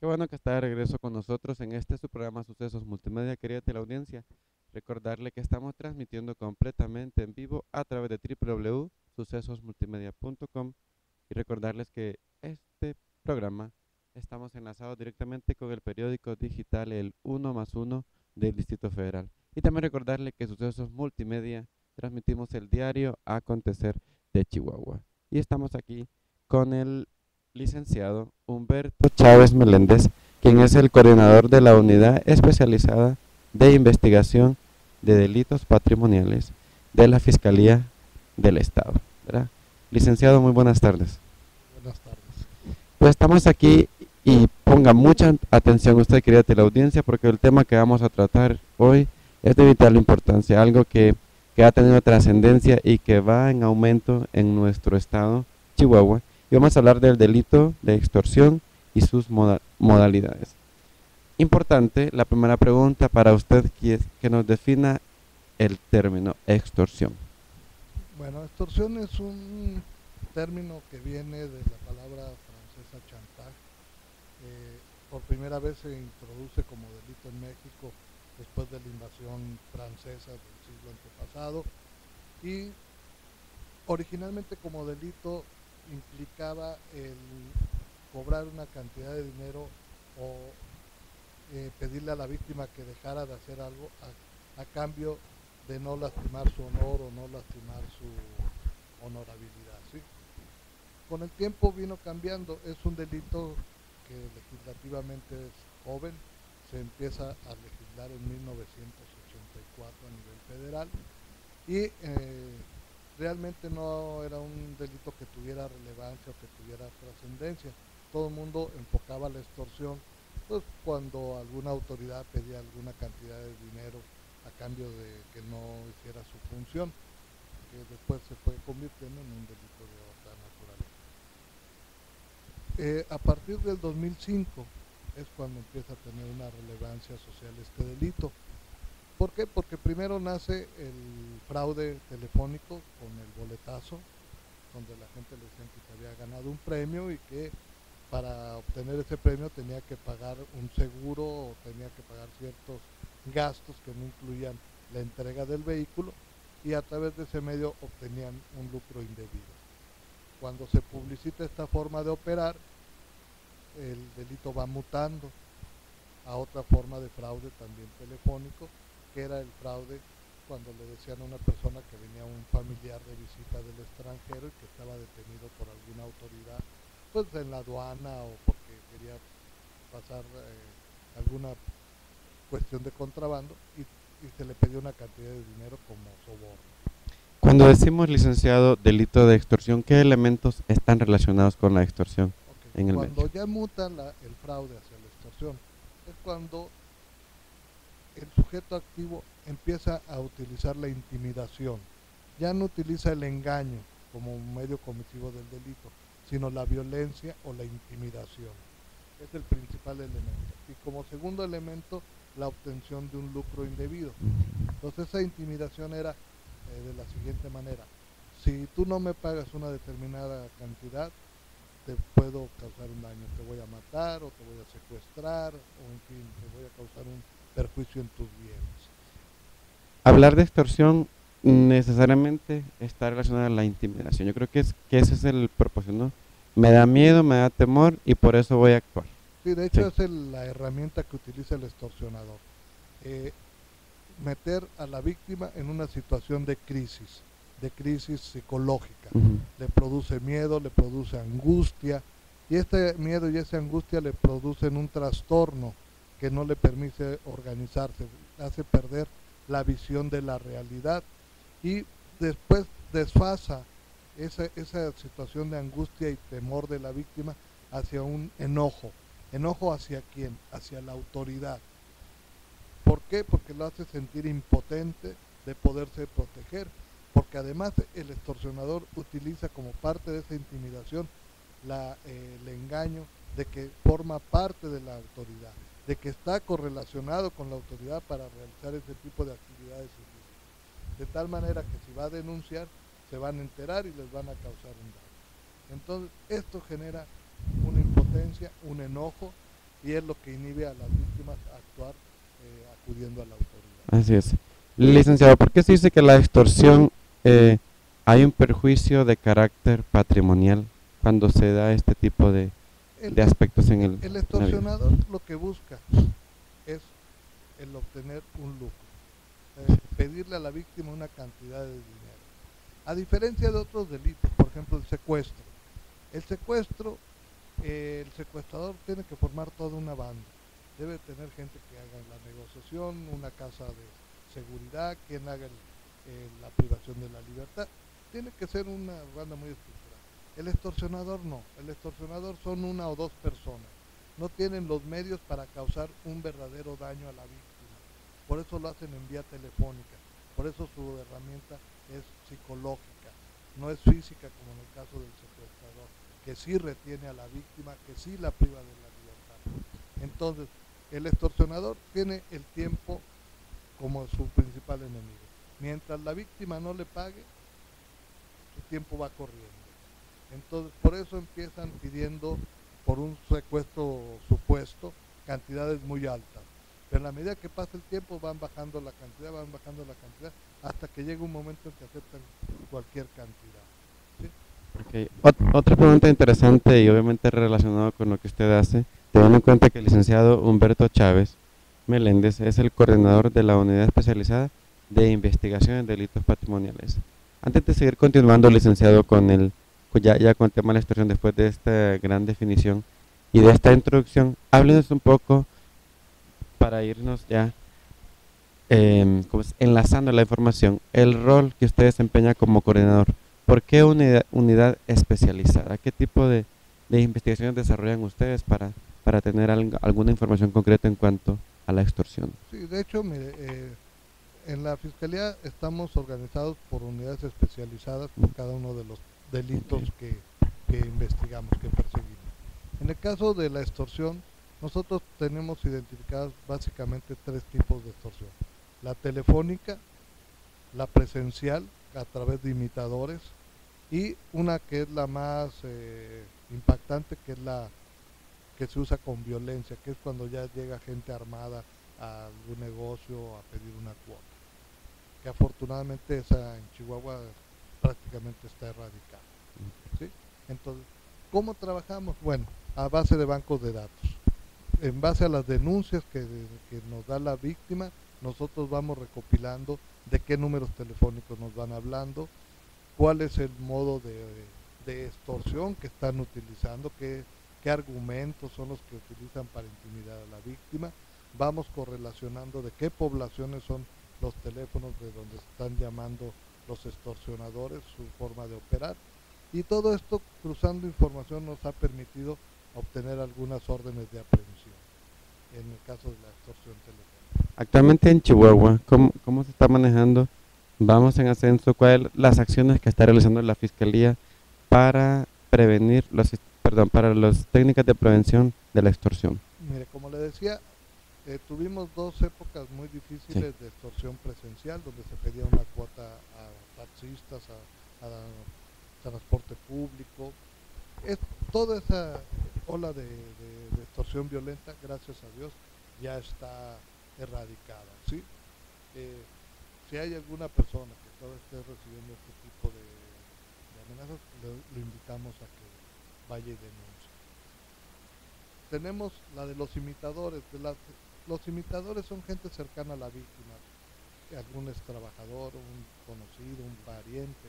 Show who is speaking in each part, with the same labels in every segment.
Speaker 1: Qué bueno que está de regreso con nosotros en este su programa Sucesos Multimedia, querida teleaudiencia. Recordarle que estamos transmitiendo completamente en vivo a través de www.sucesosmultimedia.com y recordarles que este programa estamos enlazados directamente con el periódico digital El Uno más Uno del Distrito Federal. Y también recordarle que Sucesos Multimedia transmitimos el diario Acontecer de Chihuahua. Y estamos aquí con el licenciado Humberto Chávez Meléndez, quien es el coordinador de la Unidad Especializada de Investigación de Delitos Patrimoniales de la Fiscalía del Estado, ¿verdad? Licenciado, muy buenas tardes.
Speaker 2: Buenas tardes.
Speaker 1: Pues estamos aquí y ponga mucha atención usted, querida teleaudiencia, porque el tema que vamos a tratar hoy es de vital importancia, algo que ha tenido trascendencia y que va en aumento en nuestro estado, Chihuahua, y vamos a hablar del delito de extorsión y sus modalidades. Importante, la primera pregunta para usted, que nos defina el término extorsión.
Speaker 2: Bueno, extorsión es un término que viene de la palabra francesa chantage. Por primera vez se introduce como delito en México después de la invasión francesa del siglo antepasado y originalmente como delito implicaba el cobrar una cantidad de dinero o pedirle a la víctima que dejara de hacer algo a cambio de no lastimar su honor o no lastimar su honorabilidad. ¿Sí? Con el tiempo vino cambiando, es un delito que legislativamente es joven, se empieza a legislar en 1984 a nivel federal y realmente no era un delito que tuviera relevancia o que tuviera trascendencia. Todo el mundo enfocaba la extorsión pues cuando alguna autoridad pedía alguna cantidad de dinero a cambio de que no hiciera su función, que después se fue convirtiendo en un delito de otra naturaleza. A partir del 2005 es cuando empieza a tener una relevancia social este delito. ¿Por qué? Porque primero nace el fraude telefónico con el boletazo, donde la gente le decían que se había ganado un premio y que para obtener ese premio tenía que pagar un seguro o tenía que pagar ciertos gastos que no incluían la entrega del vehículo y a través de ese medio obtenían un lucro indebido. Cuando se publicita esta forma de operar, el delito va mutando a otra forma de fraude también telefónico, que era el fraude cuando le decían a una persona que venía un familiar de visita del extranjero y que estaba detenido por alguna autoridad, pues en la aduana o porque quería pasar alguna cuestión de contrabando y se le pidió una cantidad de dinero como soborno.
Speaker 1: Cuando decimos, licenciado, delito de extorsión, ¿qué elementos están relacionados con la extorsión
Speaker 2: Okay.
Speaker 1: en el
Speaker 2: Cuando
Speaker 1: medio?
Speaker 2: ya muta el fraude hacia la extorsión, es cuando el sujeto activo empieza a utilizar la intimidación. Ya no utiliza el engaño como un medio comisivo del delito, sino la violencia o la intimidación. Es el principal elemento. Y como segundo elemento, la obtención de un lucro indebido. Entonces esa intimidación era de la siguiente manera. Si tú no me pagas una determinada cantidad, te puedo causar un daño, te voy a matar o te voy a secuestrar o en fin, te voy a causar un perjuicio en tus bienes.
Speaker 1: Hablar de extorsión necesariamente está relacionada a la intimidación. Yo creo que ese es el propósito, ¿no? Me da miedo, me da temor y por eso voy a actuar.
Speaker 2: Sí, de hecho
Speaker 1: Sí.
Speaker 2: es la herramienta que utiliza el extorsionador. Eh, Meter a la víctima en una situación de crisis psicológica.
Speaker 1: Ujú.
Speaker 2: Le produce miedo, le produce angustia, y este miedo y esa angustia le producen un trastorno que no le permite organizarse, hace perder la visión de la realidad y después desfasa esa situación de angustia y temor de la víctima hacia un enojo. ¿Enojo hacia quién? Hacia la autoridad. ¿Por qué? Porque lo hace sentir impotente de poderse proteger, porque además el extorsionador utiliza como parte de esa intimidación el engaño de que forma parte de la autoridad, de que está correlacionado con la autoridad para realizar ese tipo de actividades ilícitas. De tal manera que si va a denunciar, se van a enterar y les van a causar un daño. Entonces, esto genera una impotencia, un enojo y es lo que inhibe a las víctimas a actuar acudiendo a la autoridad.
Speaker 1: Así es. Licenciado, ¿por qué se dice que la extorsión hay un perjuicio de carácter patrimonial cuando se da este tipo de aspectos en
Speaker 2: el
Speaker 1: en la vida?
Speaker 2: extorsionador lo que busca es el obtener un lucro, pedirle a la víctima una cantidad de dinero. A diferencia de otros delitos, por ejemplo el secuestro. El secuestrador tiene que formar toda una banda. Debe tener gente que haga la negociación, una casa de seguridad, quien haga la privación de la libertad. Tiene que ser una banda muy estructurada. El extorsionador no. El extorsionador son una o dos personas. No tienen los medios para causar un verdadero daño a la víctima. Por eso lo hacen en vía telefónica. Por eso su herramienta es psicológica. No es física como en el caso del secuestrador, que sí retiene a la víctima, que sí la priva de la libertad. Entonces, el extorsionador tiene el tiempo como su principal enemigo. Mientras la víctima no le pague, su tiempo va corriendo. Entonces, por eso empiezan pidiendo por un secuestro supuesto cantidades muy altas. Pero en la medida que pasa el tiempo van bajando la cantidad, hasta que llega un momento en que aceptan cualquier cantidad. ¿Sí?
Speaker 1: Okay. Otra pregunta interesante y obviamente relacionado con lo que usted hace, teniendo en cuenta que el licenciado Humberto Chávez Meléndez es el coordinador de la Unidad Especializada de Investigación en Delitos Patrimoniales. Antes de seguir continuando, licenciado, ya con el tema de la extorsión, después de esta gran definición y de esta introducción, háblenos un poco para irnos ya enlazando la información, el rol que usted desempeña como coordinador. ¿Por qué unidad especializada? ¿Qué tipo de investigaciones desarrollan ustedes para tener alguna información concreta en cuanto a la extorsión?
Speaker 2: Sí, de hecho, mire, en la Fiscalía estamos organizados por unidades especializadas por cada uno de los delitos que investigamos, que perseguimos. En el caso de la extorsión, nosotros tenemos identificados básicamente tres tipos de extorsión. La telefónica, la presencial, a través de imitadores, y una que es la más impactante, que es la que se usa con violencia, que es cuando ya llega gente armada a algún negocio a pedir una cuota, que afortunadamente esa en Chihuahua prácticamente está erradicada. ¿Sí? Entonces, ¿cómo trabajamos? Bueno, a base de bancos de datos. En base a las denuncias que nos da la víctima, nosotros vamos recopilando de qué números telefónicos nos van hablando, cuál es el modo de extorsión que están utilizando, qué argumentos son los que utilizan para intimidar a la víctima. Vamos correlacionando de qué poblaciones son los teléfonos de donde están llamando los extorsionadores, su forma de operar. Y todo esto, cruzando información, nos ha permitido obtener algunas órdenes de aprehensión en el caso de la extorsión telefónica.
Speaker 1: Actualmente en Chihuahua, ¿cómo se está manejando? Vamos en ascenso. ¿Cuáles las acciones que está realizando la Fiscalía para prevenir para las técnicas de prevención de la extorsión?
Speaker 2: Mire, como le decía, tuvimos dos épocas muy difíciles de extorsión presencial, donde se pedía una cuota a taxistas, a transporte público. Toda esa ola de extorsión violenta, gracias a Dios, ya está erradicada. ¿Sí? Si hay alguna persona que todavía esté recibiendo este tipo de amenazas, lo invitamos a que vaya y denuncie. Tenemos la de los imitadores. Los imitadores son gente cercana a la víctima, algún ex trabajador, un conocido, un pariente,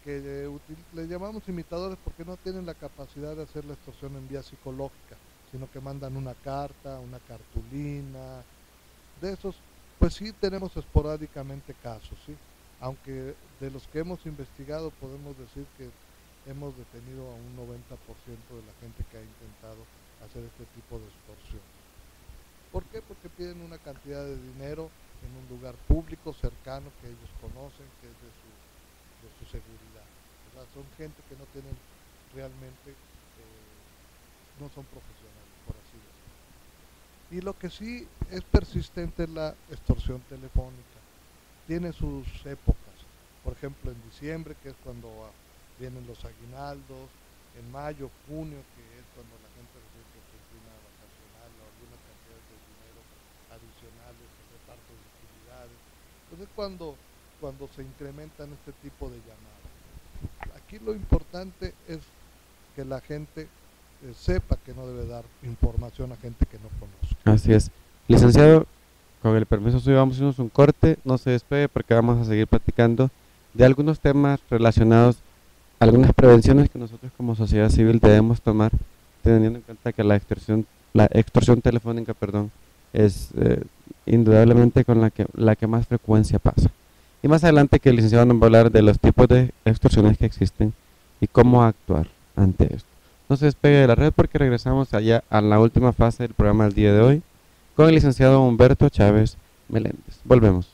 Speaker 2: que le llamamos imitadores porque no tienen la capacidad de hacer la extorsión en vía psicológica, sino que mandan una carta, una cartulina. De esos, pues sí tenemos esporádicamente casos, ¿sí? Aunque de los que hemos investigado podemos decir que hemos detenido a un 90% de la gente que ha intentado hacer este tipo de extorsión. ¿Por qué? Porque piden una cantidad de dinero en un lugar público, cercano, que ellos conocen, que es de su seguridad. O sea, son gente que no tienen realmente, no son profesionales, por así decirlo. Y lo que sí es persistente es la extorsión telefónica. Tiene sus épocas. Por ejemplo, en diciembre, que es cuando vienen los aguinaldos, en mayo, junio, que es cuando la gente recibe su prima vacacional, cuando se incrementan este tipo de llamadas. Aquí lo importante es que la gente sepa que no debe dar información a gente que no conoce.
Speaker 1: Así es. Licenciado, con el permiso suyo vamos a hacernos un corte, no se despegue porque vamos a seguir platicando de algunos temas relacionados, algunas prevenciones que nosotros como sociedad civil debemos tomar, teniendo en cuenta que la extorsión telefónica, perdón, es indudablemente con la que más frecuencia pasa. Y más adelante que el licenciado nos va a hablar de los tipos de extorsiones que existen y cómo actuar ante esto. No se despegue de la red porque regresamos allá a la última fase del programa del día de hoy con el licenciado Humberto Chávez Meléndez. Volvemos.